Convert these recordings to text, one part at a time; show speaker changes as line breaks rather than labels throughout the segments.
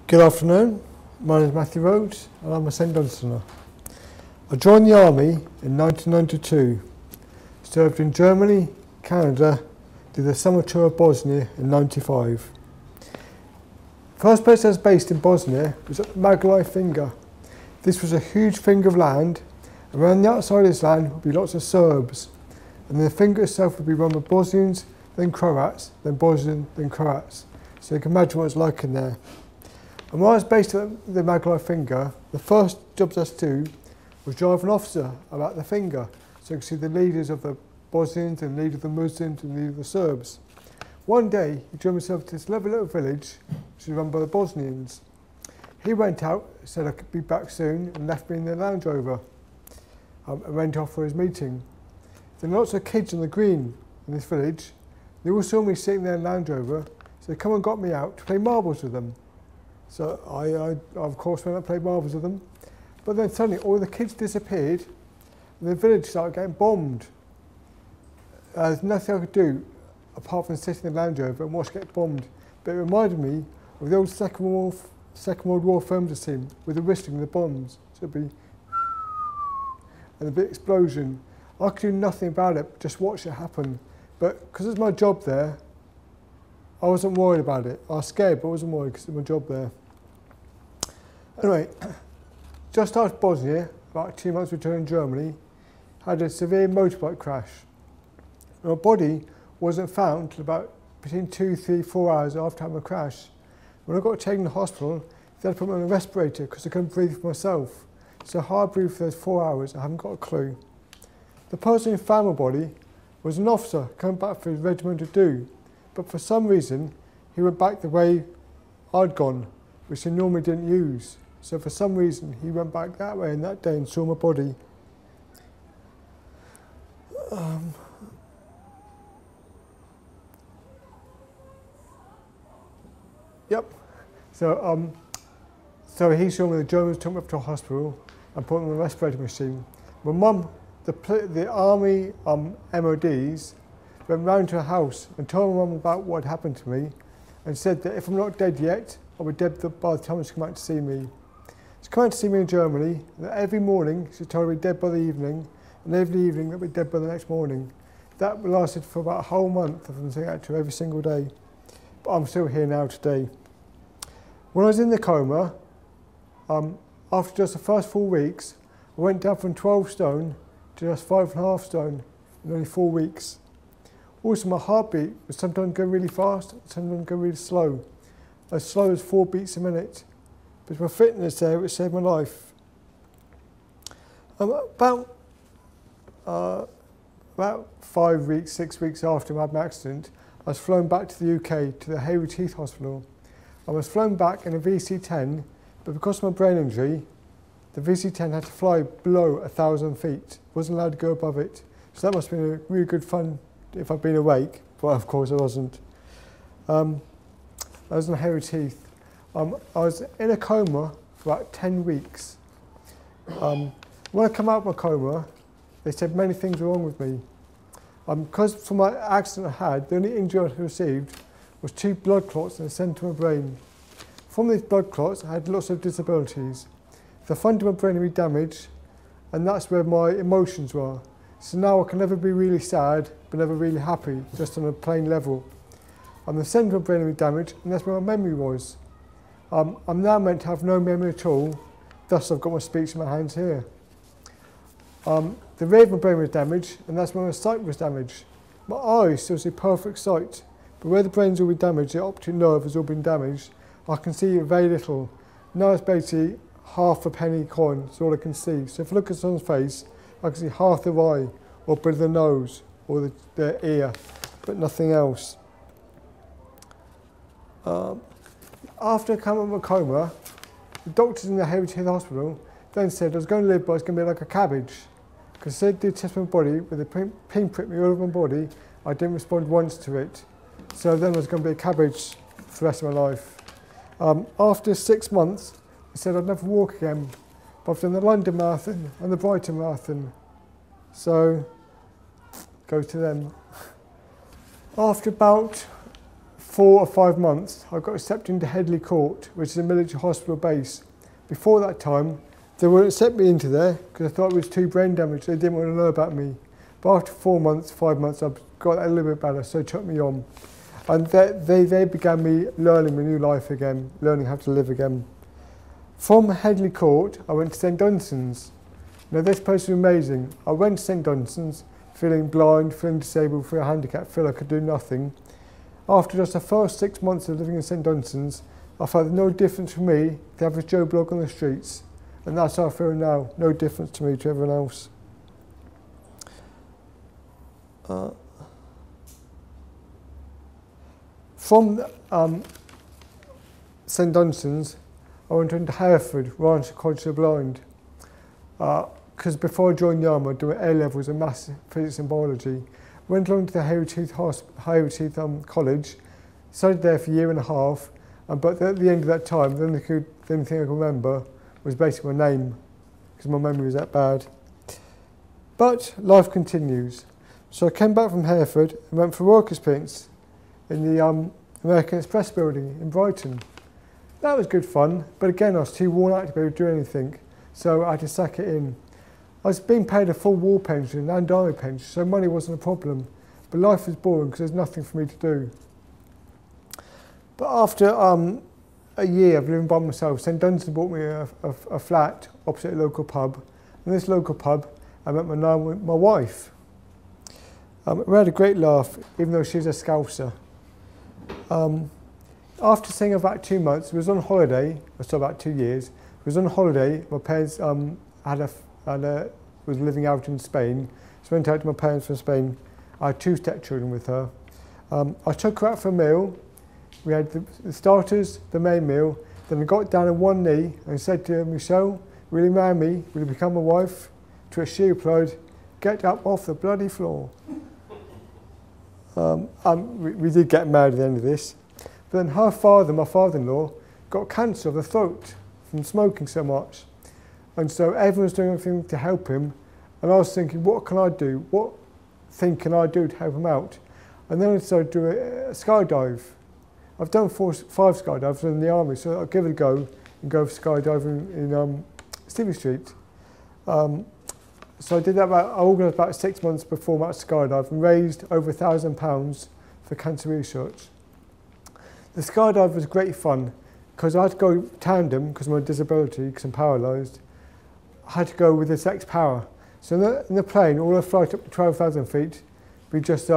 Good afternoon, my name is Matthew Rhodes and I'm a St Dunstaner. I joined the army in 1992, served in Germany, Canada, did the summer tour of Bosnia in 95. First place I was based in Bosnia was at the Maglai Finger. This was a huge finger of land. Around the outside of this land would be lots of Serbs, and the finger itself would be run by Bosnians, then Croats, then Bosnian, then Croats. So you can imagine what it's like in there. And when I was based at the Maglai Finger, the first jobs I had to do was drive an officer about the finger, so you could see the leaders of the Bosnians and the leader of the Muslims and the leader of the Serbs. One day, he drove himself to this lovely little village, which was run by the Bosnians. He went out, said I could be back soon, and left me in the Land Rover and went off for his meeting. There were lots of kids on the green in this village. They all saw me sitting there in the Land Rover, so they come and got me out to play marbles with them. So I of course went and played marbles with them. But then suddenly all the kids disappeared and the village started getting bombed. There's nothing I could do apart from sitting in the Land Rover and watch it get bombed. But it reminded me of the old Second World War films I've seen with the whistling of the bombs. So it'd be and a big explosion. I could do nothing about it, just watch it happen. But because it's my job there, I wasn't worried about it. I was scared, but I wasn't worried because it's my job there. Anyway, just after Bosnia, about 2 months returning to Germany, had a severe motorbike crash. My body wasn't found until about between 2, 3, 4 hours after having a crash. When I got taken to the hospital, they had to put me on a respirator because I couldn't breathe for myself. So how I breathed for those 4 hours, I haven't got a clue. The person who found my body was an officer coming back for his regimental due, but for some reason, he went back the way I'd gone, which he normally didn't use. So for some reason, he went back that way and that day and saw my body. Yep. So he saw me, the Germans took me up to a hospital and put me on a respirator machine. My mum, the army MODs, went round to her house and told my mum about what had happened to me and said that if I'm not dead yet, I'll be dead by the time she came out to see me. She came out to see me in Germany, and every morning she told me I'd be dead by the evening, and every evening I'd be dead by the next morning. That lasted for about a whole month of them saying that to her every single day. But I'm still here now today. When I was in the coma, after just the first 4 weeks, I went down from 12 stone to just 5.5 stone in only 4 weeks. Also, my heartbeat would sometimes go really fast, sometimes go really slow as 4 beats a minute. But my fitness there, which saved my life. About 5 weeks, 6 weeks after I had my accident, I was flown back to the UK, to the Hayward Heath Hospital. I was flown back in a VC-10, but because of my brain injury, the VC-10 had to fly below 1,000 feet. Wasn't allowed to go above it. So that must have been a really good fun if I'd been awake, but of course I wasn't. I was in Hayward Heath. I was in a coma for about 10 weeks. When I came out of my coma, they said many things were wrong with me. Because from my accident I had, the only injury I received was 2 blood clots in the centre of my brain. From these blood clots, I had lots of disabilities. The front of my brain had been damaged, and that's where my emotions were. So now I can never be really sad, but never really happy, just on a plain level. The centre of my brain had been damaged, and that's where my memory was. I'm now meant to have no memory at all, thus I've got my speech in my hands here. The rear of my brain was damaged, and that's where my sight was damaged. My eyes still see perfect sight, but where the brain's all been damaged, the optic nerve has all been damaged, I can see very little. Now it's basically half a penny coin, that's all I can see. So if I look at someone's face, I can see half their eye, or a bit of the nose, or their ear, but nothing else. After coming out of a coma, the doctors in the Hayward Heath Hospital then said I was going to live, but I was going to be like a cabbage. Because they did test my body with a pinprick me all over my body, I didn't respond once to it. So then I was going to be a cabbage for the rest of my life. After 6 months, I said I'd never walk again, but I've done the London Marathon and the Brighton Marathon. So, go to them. After about 4 or 5 months, I got accepted into Headley Court, which is a military hospital base. Before that time, they wouldn't accept me into there because I thought it was too brain damaged. They didn't want to know about me. But after 4 months, 5 months, I got a little bit better, so they took me on. And they began me learning my new life again, learning how to live again. From Headley Court, I went to St Dunstan's. Now this place was amazing. I went to St Dunstan's feeling blind, feeling disabled, feeling handicapped, feeling I could do nothing. After just the first 6 months of living in St Dunstan's, I felt no difference from me, the average Joe Bloke on the streets. And that's how I feel now, no difference to me to everyone else. From St Dunstan's, I went into Hereford, where I went to College of the Blind. Because before I joined the army, I did A-levels in maths, physics and biology. Went along to the Haywards College, studied there for a year and a half, but at the end of that time, the only thing I could remember was basically my name, because my memory was that bad. But life continues. So I came back from Hereford and went for work experience in the American Express building in Brighton. That was good fun, but again I was too worn out to be able to do anything, so I had to sack it in. I was being paid a full war pension and army pension, so money wasn't a problem, but life was boring because there's nothing for me to do. But after a year of living by myself, St Dunstan bought me a flat opposite a local pub. In this local pub, I met my wife. We had a great laugh, even though she's a Scouser. After staying about 2 months, we was on holiday, so about 2 years. We was on holiday. My parents was living out in Spain, so I went out to my parents from Spain. I had 2 stepchildren with her. I took her out for a meal. We had the starters, the main meal. Then I got down on one knee and said to her, "Michelle, will you marry me? Will you become a wife?" To which she replied, "Get up off the bloody floor." We did get married at the end of this. But then her father, my father-in-law, got cancer of the throat from smoking so much. And so everyone was doing everything to help him. And I was thinking, what can I do? What thing can I do to help him out? And then I decided to do a skydive. I've done 5 skydives in the army, so I'll give it a go and go skydiving in Stevie Street. So I did that I organised about 6 months before my skydive and raised over £1,000 for cancer research. The skydive was great fun because I had to go tandem because of my disability, because I'm paralysed. I had to go with this X-Power. So in the plane, all the flight up to 12,000 feet, we just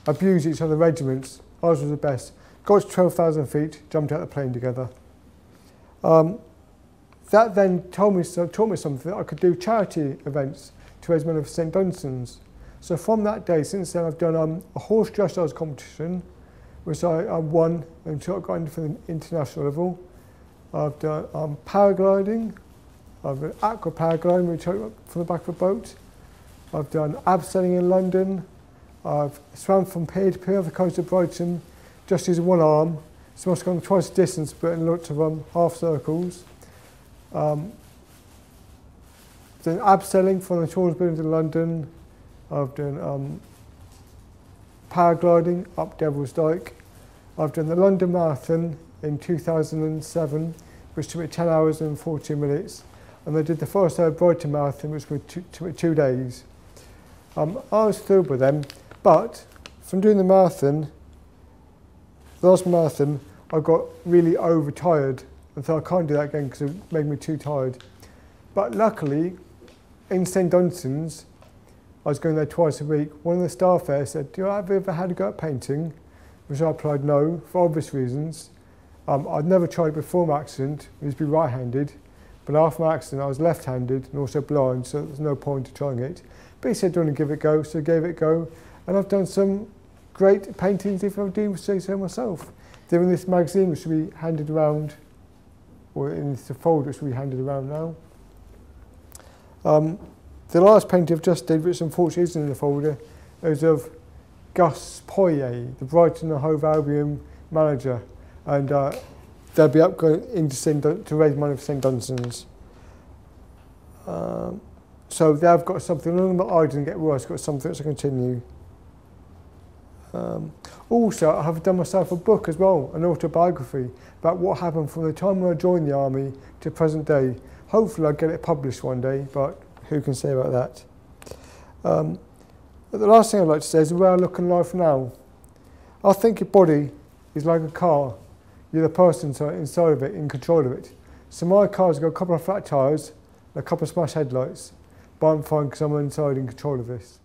abused each other regiments. Ours was the best. Got to 12,000 feet, jumped out of the plane together. That then taught me something that I could do charity events to raise money for St Dunstan's. So from that day, since then, I've done a horse dressage competition, which I won and got into for the international level. I've done paragliding. I've done aqua paragliding, which I took from the back of a boat. I've done abseiling in London. I've swam from pier to pier off the coast of Brighton, just using one arm. So I've gone twice the distance, but in lots of half circles. Done abseiling from the Children's Building in London. I've done paragliding up Devil's Dyke. I've done the London Marathon in 2007, which took me 10 hours and 40 minutes. And I did the first Brighton Marathon, which took me 2 days. I was thrilled with them, but from doing the last marathon, I got really overtired. And so I can't do that again because it made me too tired. But luckily, in St Dunstan's, I was going there twice a week. One of the staff there said, have you ever had a go at painting? Which I replied no, for obvious reasons. I'd never tried it before my accident. I used to be right-handed. But after my accident, I was left-handed and also blind, so there's no point in trying it. But he said, do you want to give it a go? So I gave it a go. And I've done some great paintings, if I do say so myself. They're in this magazine, which will be handed around, or in this folder, which will be handed around now. The last painting I've just did, which unfortunately isn't in the folder, is of Gus Poirier, the Brighton and Hove Albion manager. And they'll be up going into to raise money for St Dunstan's. So they've got something, none of my eye didn't get worse, got something to continue. Also, I have done myself a book as well, an autobiography, about what happened from the time when I joined the army to present day. Hopefully I'll get it published one day, but who can say about that? But the last thing I'd like to say is the way I look in life now. I think your body is like a car. You're the person inside of it, in control of it. So my car's got a couple of flat tyres and a couple of smashed headlights, but I'm fine because I'm inside in control of this.